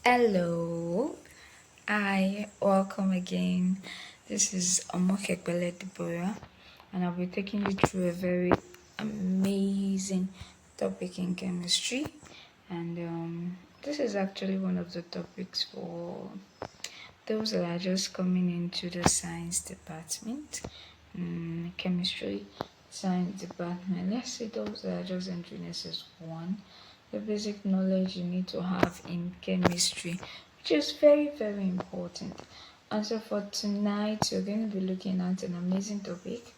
Hello, hi, welcome again. This is Omokekbele Deborah, and I'll be taking you through a very amazing topic in chemistry. And this is actually one of the topics for those that are just coming into the science department, chemistry science department. Let's say those that are just entering SS1, the basic knowledge you need to have in chemistry, which is very, very important. And so for tonight, we're going to be looking at an amazing topic,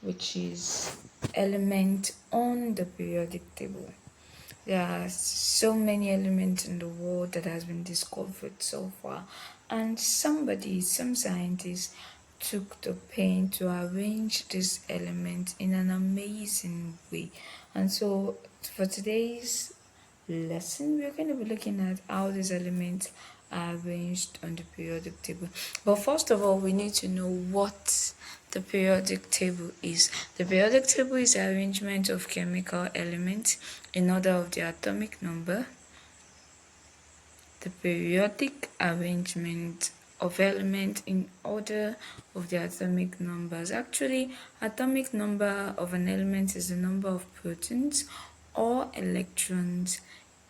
which is element on the periodic table. There are so many elements in the world that has been discovered so far, and some scientists took the pain to arrange these elements in an amazing way. And so for today's lesson, we're going to be looking at how these elements are arranged on the periodic table. But first of all, we need to know what the periodic table is. The periodic table is the arrangement of chemical elements in order of their atomic number. The periodic arrangement of elements in order of their atomic numbers. Actually, atomic number of an element is the number of protons or electrons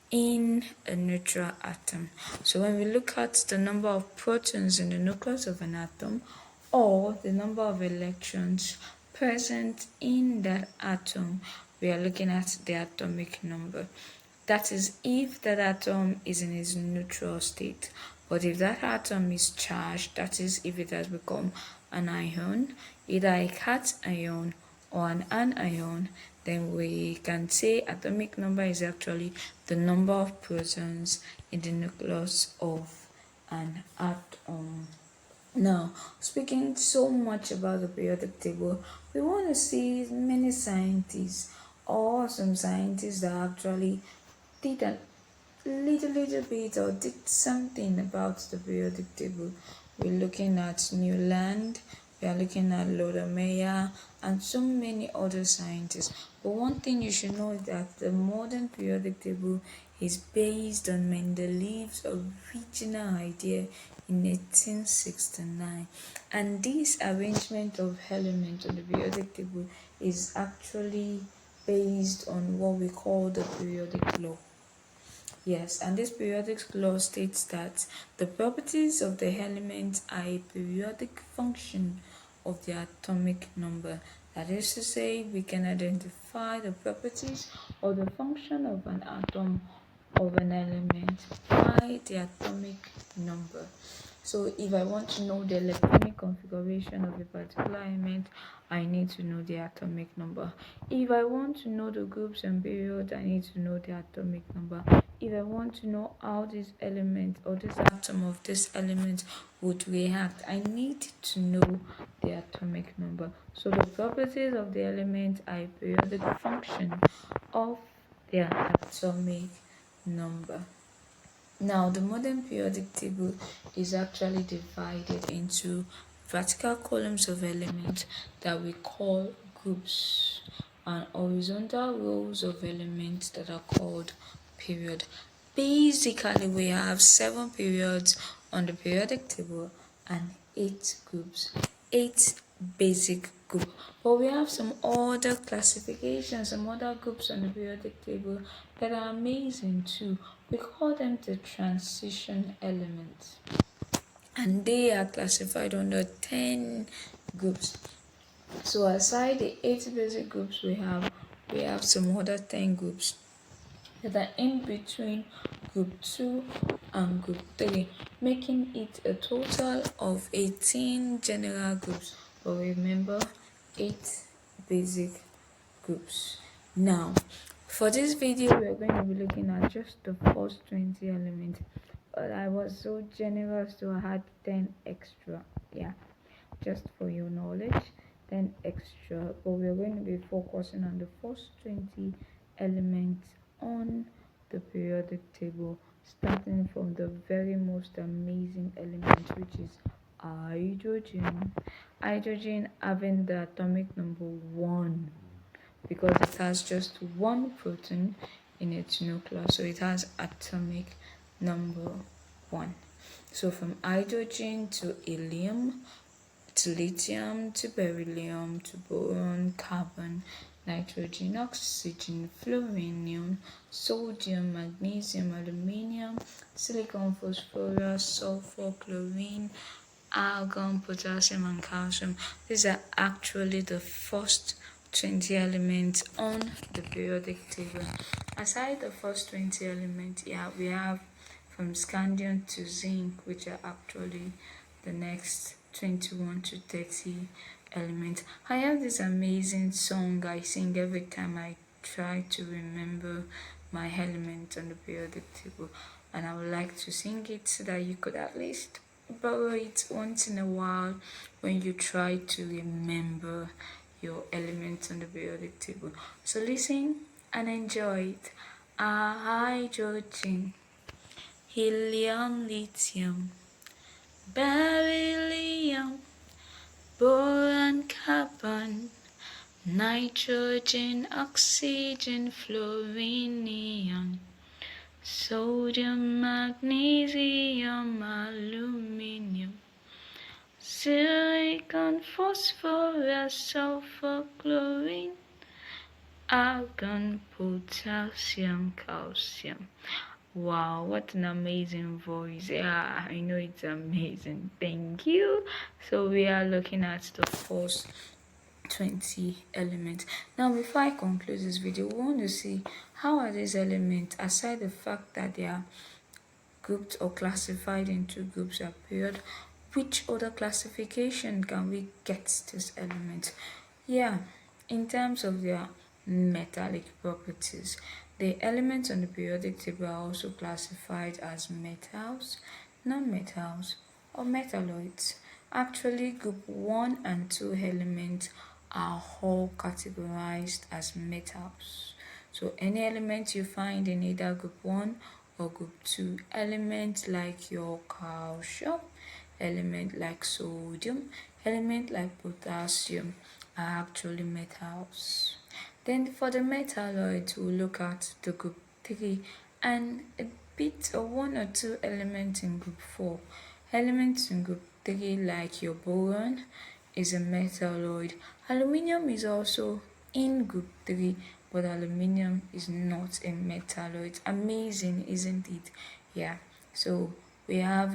in a neutral atom. So when we look at the number of protons in the nucleus of an atom or the number of electrons present in that atom, we are looking at the atomic number. That is if that atom is in its neutral state. But if that atom is charged, that is if it has become an ion, either a cation or an anion, then we can say atomic number is actually the number of protons in the nucleus of an atom. Now, speaking so much about the periodic table, we want to see many scientists or some scientists that actually did a little bit or did something about the periodic table. We're looking at Newland, we are looking at Lothar Meyer, and so many other scientists. But one thing you should know is that the modern periodic table is based on Mendeleev's original idea in 1869, and this arrangement of elements on the periodic table is actually based on what we call the periodic law. Yes, and this periodic law states that the properties of the element are a periodic function of the atomic number. That is to say, we can identify the properties or the function of an atom of an element by the atomic number. So if I want to know the electronic configuration of a particular element, I need to know the atomic number. If I want to know the groups and periods, I need to know the atomic number. If I want to know how this element or this atom of this element would react, I need to know the atomic number. So the properties of the element are a periodic function of their atomic number. Now, the modern periodic table is actually divided into vertical columns of elements that we call groups and horizontal rows of elements that are called period. Basically, we have 7 periods on the periodic table and 8 groups, 8 basic group. But we have some other classifications, some other groups on the periodic table that are amazing too. We call them the transition elements, and they are classified under 10 groups. So aside the 8 basic groups we have some other 10 groups that are in between group 2 and group 3, making it a total of 18 general groups. But remember, 8 basic groups. Now, for this video, we are going to be looking at just the first 20 elements, but I was so generous to add 10 extra. Yeah, just for your knowledge, 10 extra. But we are going to be focusing on the first 20 elements on the periodic table, starting from the very most amazing element, which is hydrogen. Hydrogen having the atomic number 1 because it has just 1 proton in its nucleus, so it has atomic number 1. So from hydrogen to helium to lithium to beryllium to boron, carbon, nitrogen, oxygen, fluorine, neon, sodium, magnesium, aluminium, silicon, phosphorus, sulfur, chlorine, argon, potassium, and calcium. These are actually the first 20 elements on the periodic table. Aside the first 20 elements, we have from scandium to zinc, which are actually the next 21 to 30 elements. I have this amazing song I sing every time I try to remember my element on the periodic table, and I would like to sing it so that you could at least borrow it once in a while when you try to remember your elements on the periodic table. So listen and enjoy it. Hydrogen, helium, lithium, beryllium, boron, carbon, nitrogen, oxygen, fluorine, neon, sodium, magnesium, aluminium, silicon, phosphorus, sulfur, chlorine, argon, potassium, calcium. Wow, what an amazing voice. Yeah, I know it's amazing. Thank you. So we are looking at the first 20 elements. Now before I conclude this video, we want to see how are these elements, aside the fact that they are grouped or classified into groups or period, which other classification can we get this element? Yeah, in terms of their metallic properties, the elements on the periodic table are also classified as metals, non-metals, or metalloids. Actually, group 1 and 2 elements are all categorized as metals. So any element you find in either group 1 or group 2, elements like your calcium, element like sodium, element like potassium are actually metals. Then for the metalloids, we'll look at the group 3 and a bit or 1 or 2 elements in group 4. Elements in group 3 like your boron is a metalloid. Aluminium is also in group 3, but aluminium is not a metalloid. Amazing, isn't it? Yeah. So we have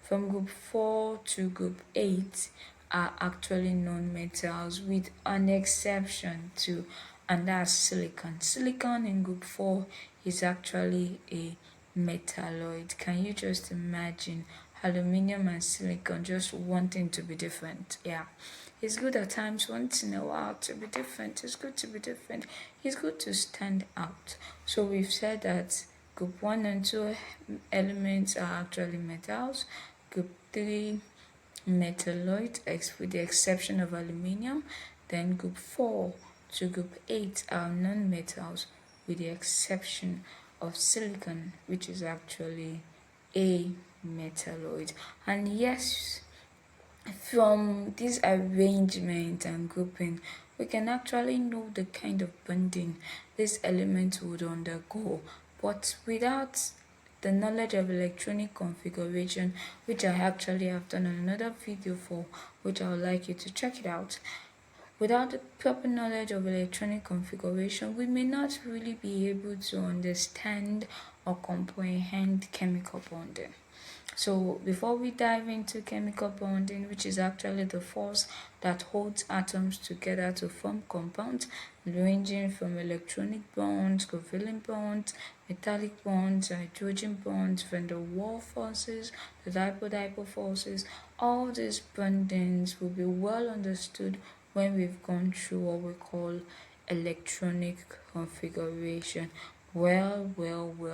from group 4 to group 8 are actually non-metals with an exception to, and that's silicon. Silicon in group 4 is actually a metalloid. Can you just imagine aluminium and silicon just wanting to be different? Yeah, it's good at times once in a while to be different. It's good to be different. It's good to stand out. So we've said that group 1 and 2 elements are actually metals. Group 3 metalloid with the exception of aluminium. Then group 4 to group 8 are non-metals with the exception of silicon, which is actually a metalloid. And yes, from this arrangement and grouping, we can actually know the kind of bonding this element would undergo, but without the knowledge of electronic configuration, which I actually have done another video for, which I would like you to check it out. Without the proper knowledge of electronic configuration, we may not really be able to understand or comprehend chemical bonding. So before we dive into chemical bonding, which is actually the force that holds atoms together to form compounds, ranging from electronic bonds, covalent bonds, metallic bonds, hydrogen bonds, van der Waals forces, the dipole-dipole forces, all these bondings will be well understood when we've gone through what we call electronic configuration. Well,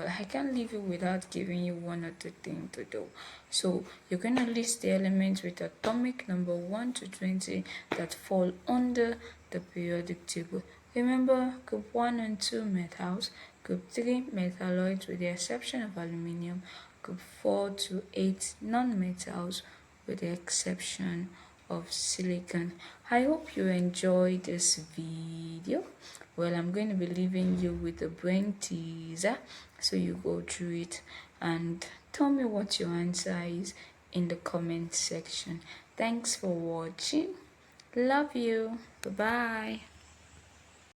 I can't leave you without giving you one other thing to do. So you're going to list the elements with atomic number 1 to 20 that fall under the periodic table. Remember, group 1 and 2 metals, group 3 metalloids with the exception of aluminium, group 4 to 8 non-metals with the exception of silicon. I hope you enjoyed this video. Well, I'm going to be leaving you with a brain teaser so you go through it and tell me what your answer is in the comment section. Thanks for watching. Love you. Bye bye.